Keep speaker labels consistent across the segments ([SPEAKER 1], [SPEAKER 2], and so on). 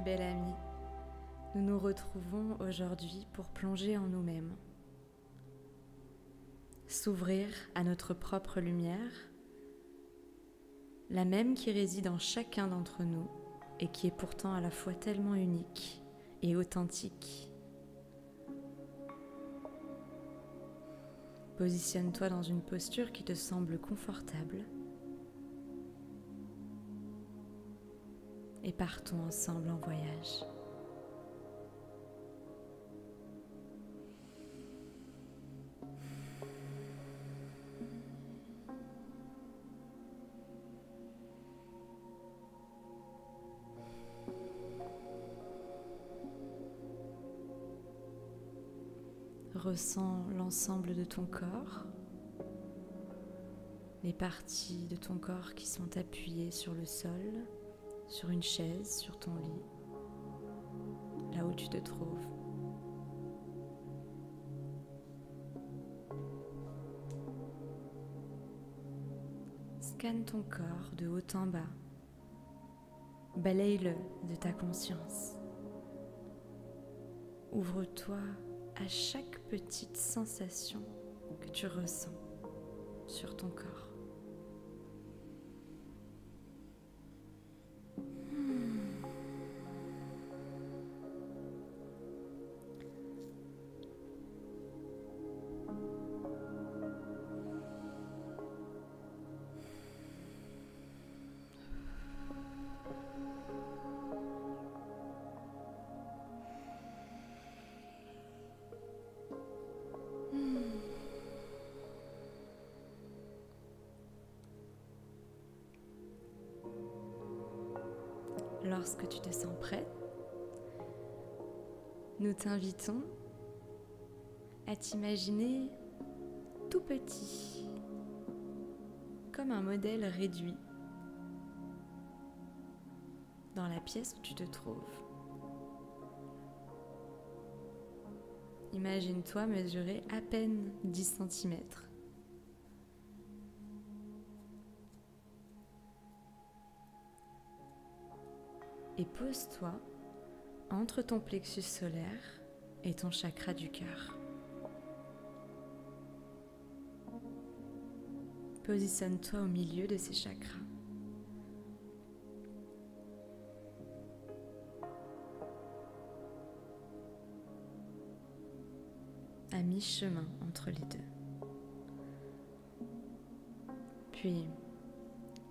[SPEAKER 1] belle amie. Nous nous retrouvons aujourd'hui pour plonger en nous-mêmes. S'ouvrir à notre propre lumière, la même qui réside en chacun d'entre nous et qui est pourtant à la fois tellement unique et authentique. Positionne-toi dans une posture qui te semble confortable et partons ensemble en voyage. Ressens l'ensemble de ton corps, les parties de ton corps qui sont appuyées sur le sol, sur une chaise, sur ton lit, là où tu te trouves. Scanne ton corps de haut en bas, balaye-le de ta conscience. Ouvre-toi à chaque petite sensation que tu ressens sur ton corps. Lorsque tu te sens prête, nous t'invitons à t'imaginer tout petit, comme un modèle réduit, dans la pièce où tu te trouves. Imagine-toi mesurer à peine 10 cm. Et pose-toi entre ton plexus solaire et ton chakra du cœur. Positionne-toi au milieu de ces chakras. À mi-chemin entre les deux. Puis,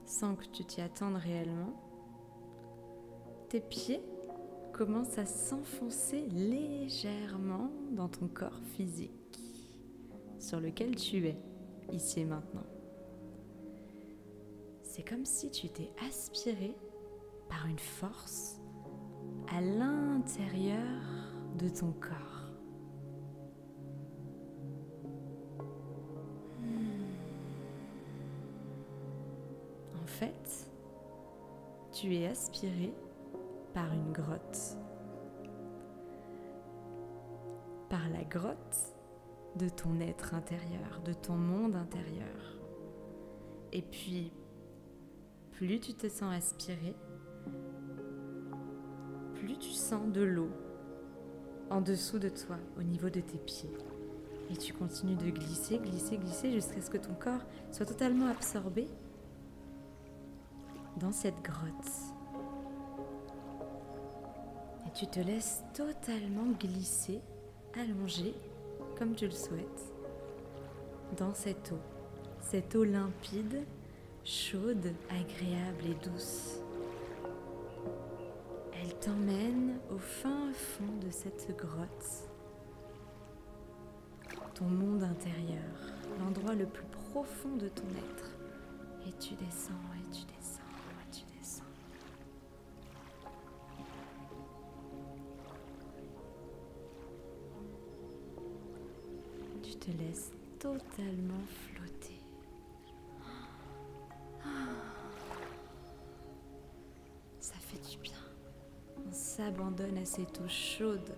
[SPEAKER 1] sans que tu t'y attendes réellement, tes pieds commencent à s'enfoncer légèrement dans ton corps physique, sur lequel tu es, ici et maintenant. C'est comme si tu t'es aspiré par une force à l'intérieur de ton corps. En fait, tu es aspiré par une grotte, par la grotte de ton être intérieur, de ton monde intérieur. Et puis, plus tu te sens aspiré, plus tu sens de l'eau en dessous de toi, au niveau de tes pieds. Et tu continues de glisser, glisser, glisser jusqu'à ce que ton corps soit totalement absorbé dans cette grotte. Et tu te laisses totalement glisser, allongé, comme tu le souhaites, dans cette eau limpide, chaude, agréable et douce. Elle t'emmène au fin fond de cette grotte, ton monde intérieur, l'endroit le plus profond de ton être. Et tu descends, et tu descends, et tu descends. Tu te laisses totalement flotter. Ça fait du bien. On s'abandonne à cette eau chaude.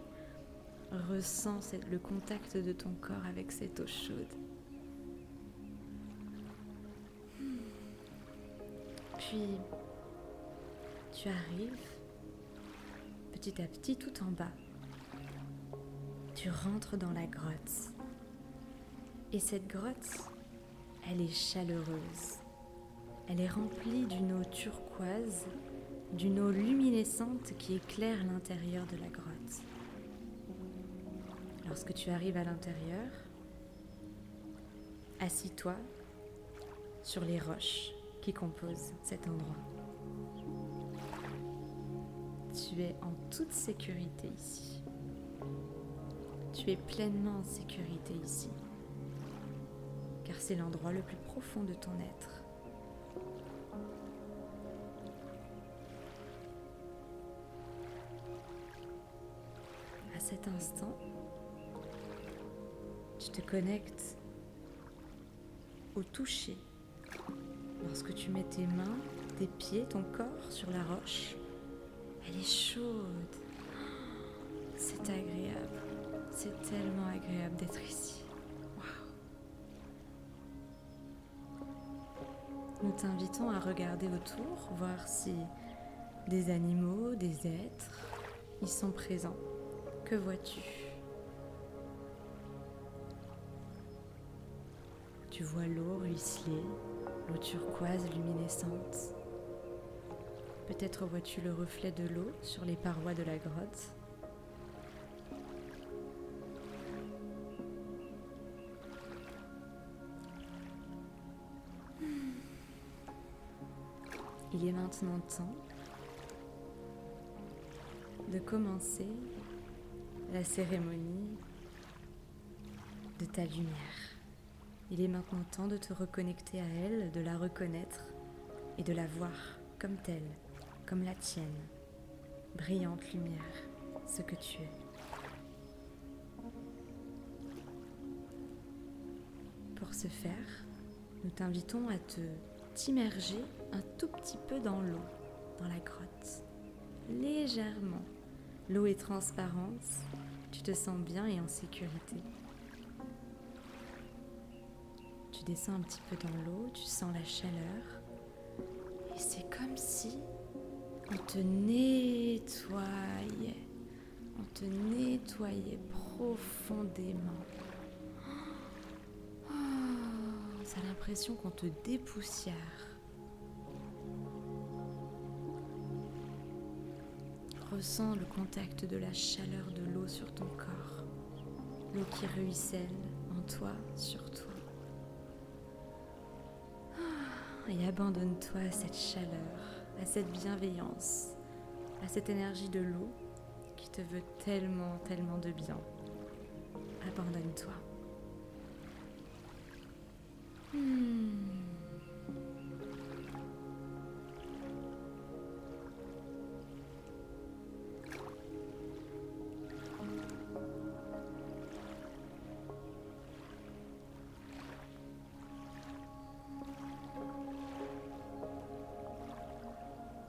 [SPEAKER 1] Ressens le contact de ton corps avec cette eau chaude. Puis, tu arrives petit à petit tout en bas. Tu rentres dans la grotte. Et cette grotte, elle est chaleureuse. Elle est remplie d'une eau turquoise, d'une eau luminescente qui éclaire l'intérieur de la grotte. Lorsque tu arrives à l'intérieur, assis-toi sur les roches qui composent cet endroit. Tu es en toute sécurité ici. Tu es pleinement en sécurité ici, car c'est l'endroit le plus profond de ton être. À cet instant, tu te connectes au toucher. Lorsque tu mets tes mains, tes pieds, ton corps sur la roche, elle est chaude. C'est agréable. C'est tellement agréable d'être ici. Waouh. Nous t'invitons à regarder autour, voir si des animaux, des êtres y sont présents. Que vois-tu ? Tu vois l'eau ruisseler, l'eau turquoise luminescente. Peut-être vois-tu le reflet de l'eau sur les parois de la grotte. Il est maintenant temps de commencer la cérémonie de ta lumière. Il est maintenant temps de te reconnecter à elle, de la reconnaître et de la voir comme telle, comme la tienne, brillante lumière, ce que tu es. Pour ce faire, nous t'invitons à t'immerger un tout petit peu dans l'eau, dans la grotte, légèrement. L'eau est transparente, tu te sens bien et en sécurité. Tu descends un petit peu dans l'eau, tu sens la chaleur et c'est comme si on te nettoyait profondément. Ça a l'impression qu'on te dépoussière. Ressens le contact de la chaleur de l'eau sur ton corps, l'eau qui ruisselle en toi, sur toi. Et abandonne-toi à cette chaleur, à cette bienveillance, à cette énergie de l'eau qui te veut tellement, tellement de bien. Abandonne-toi.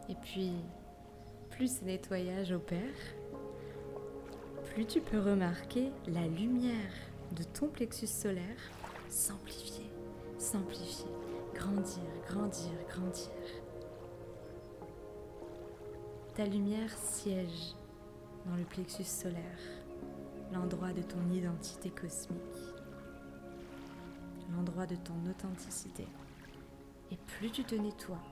[SPEAKER 1] Et puis, plus ce nettoyage opère, plus tu peux remarquer la lumière de ton plexus solaire s'amplifier, grandir, grandir, grandir. Ta lumière siège dans le plexus solaire, l'endroit de ton identité cosmique, l'endroit de ton authenticité. Et plus tu te nettoies,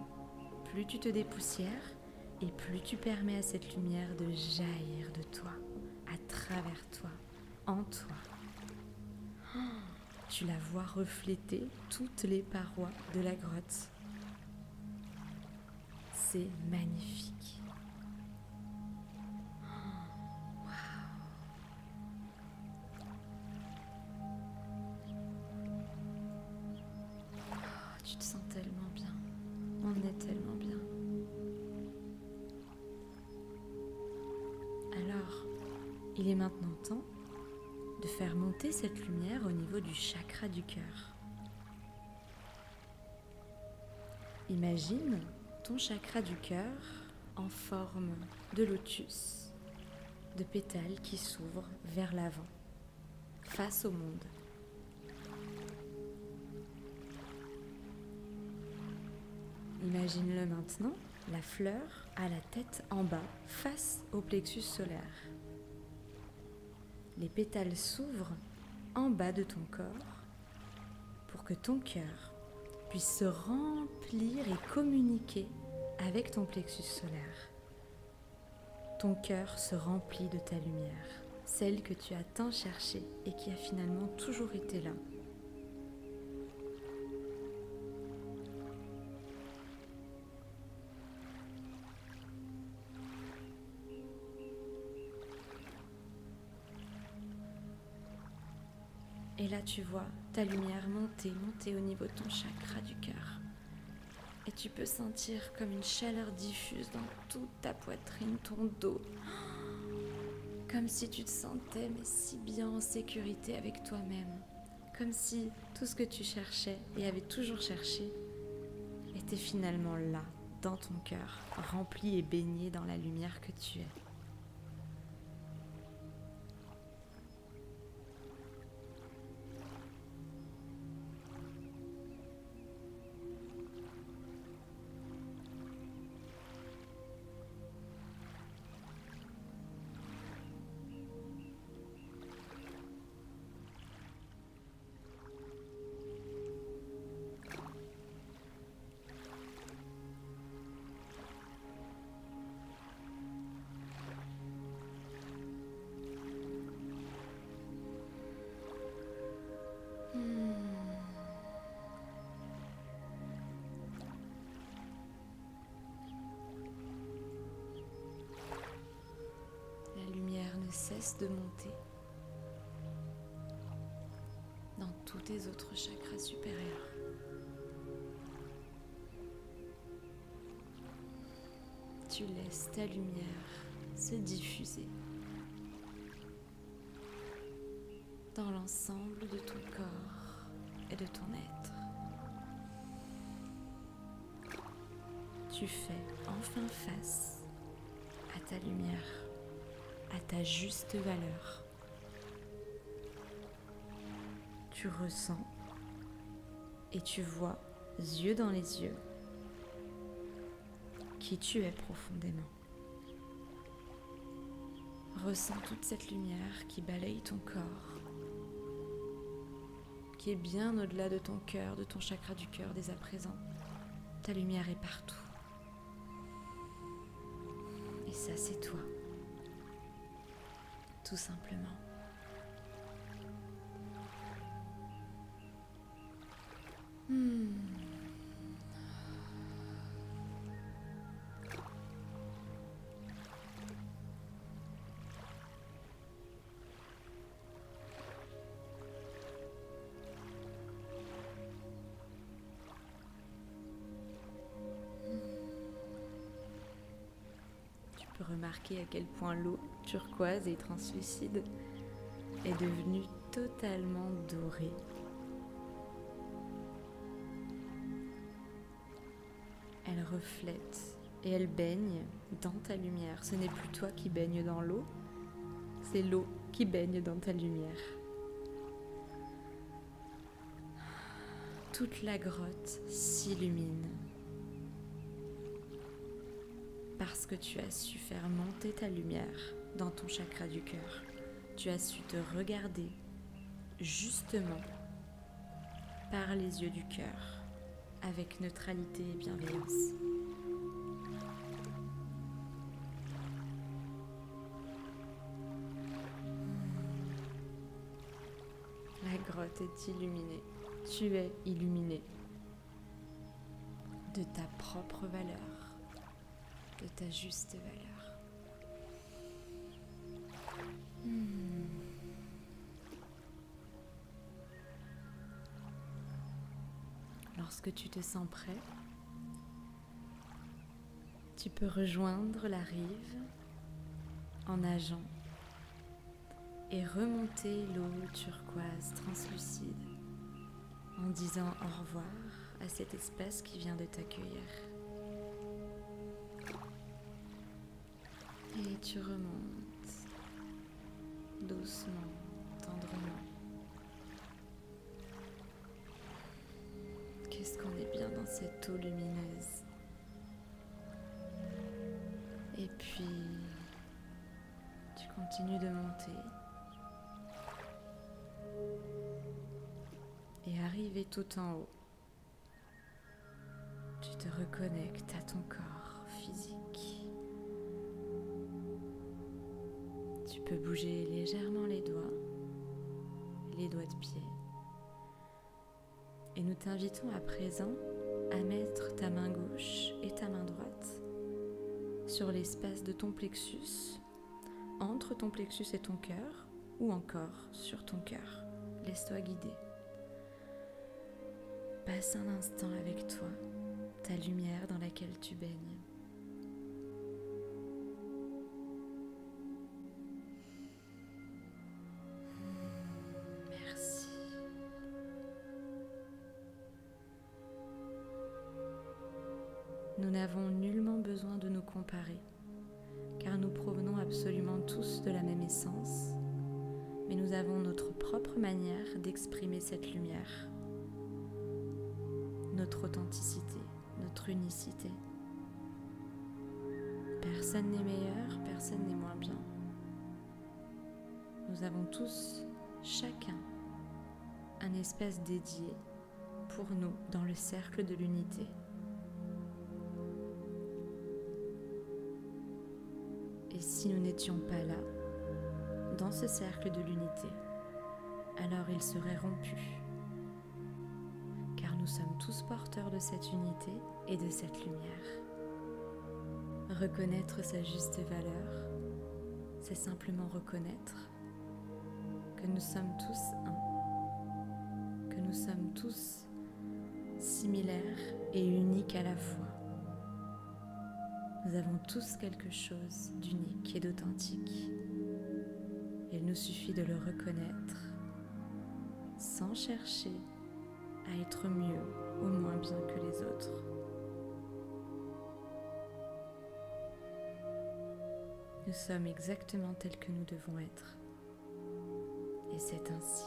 [SPEAKER 1] plus tu te dépoussières et plus tu permets à cette lumière de jaillir de toi, à travers toi, en toi. Tu la vois refléter toutes les parois de la grotte. C'est magnifique. Tu te sens tellement bien. On est tellement bien. Alors, il est maintenant temps de faire monter cette lumière au niveau du chakra du cœur. Imagine ton chakra du cœur en forme de lotus, de pétales qui s'ouvrent vers l'avant, face au monde. Imagine-le maintenant La fleur a la tête en bas, face au plexus solaire. Les pétales s'ouvrent en bas de ton corps pour que ton cœur puisse se remplir et communiquer avec ton plexus solaire. Ton cœur se remplit de ta lumière, celle que tu as tant cherchée et qui a finalement toujours été là. Et là, tu vois ta lumière monter au niveau de ton chakra du cœur. Et tu peux sentir comme une chaleur diffuse dans toute ta poitrine, ton dos. Comme si tu te sentais mais si bien en sécurité avec toi-même. Comme si tout ce que tu cherchais et avais toujours cherché était finalement là, dans ton cœur, rempli et baigné dans la lumière que tu es. La lumière ne cesse de monter dans tous tes autres chakras supérieurs. Tu laisses ta lumière se diffuser dans l'ensemble de ton corps et de ton être. Tu fais enfin face à ta lumière, à ta juste valeur. Tu ressens et tu vois, yeux dans les yeux, qui tu es profondément. Ressens toute cette lumière qui balaye ton corps, qui est bien au-delà de ton cœur, de ton chakra du cœur dès à présent. Ta lumière est partout. Et ça, c'est toi. Tout simplement. Tu peux remarquer à quel point l'eau turquoise et translucide est devenue totalement dorée. Elle reflète et elle baigne dans ta lumière. Ce n'est plus toi qui baigne dans l'eau, c'est l'eau qui baigne dans ta lumière. Toute la grotte s'illumine parce que tu as su faire monter ta lumière dans ton chakra du cœur. Tu as su te regarder justement par les yeux du cœur, avec neutralité et bienveillance. La grotte est illuminée. Tu es illuminé de ta propre valeur, de ta juste valeur. Lorsque tu te sens prêt, tu peux rejoindre la rive en nageant et remonter l'eau turquoise translucide en disant au revoir à cet espace qui vient de t'accueillir. Et tu remontes doucement, tendrement. Qu'est-ce qu'on est bien dans cette eau lumineuse. Et puis, tu continues de monter. Et arrivé tout en haut, tu te reconnectes à ton corps physique. Tu peux bouger légèrement les doigts de pied. Et nous t'invitons à présent à mettre ta main gauche et ta main droite sur l'espace de ton plexus, entre ton plexus et ton cœur, ou encore sur ton cœur. Laisse-toi guider. Passe un instant avec toi, ta lumière dans laquelle tu baignes. Merci. Nous n'avons nullement besoin de nous comparer, car nous provenons absolument tous de la même essence, mais nous avons notre propre manière d'exprimer cette lumière, notre authenticité, notre unicité. Personne n'est meilleur, personne n'est moins bien. Nous avons tous, chacun, un espace dédié pour nous dans le cercle de l'unité. Et si nous n'étions pas là, dans ce cercle de l'unité, alors il serait rompu. Car nous sommes tous porteurs de cette unité et de cette lumière. Reconnaître sa juste valeur, c'est simplement reconnaître que nous sommes tous un, que nous sommes tous similaires et uniques à la fois. Nous avons tous quelque chose d'unique et d'authentique. Il nous suffit de le reconnaître sans chercher à être mieux ou moins bien que les autres. Nous sommes exactement tels que nous devons être. Et c'est ainsi.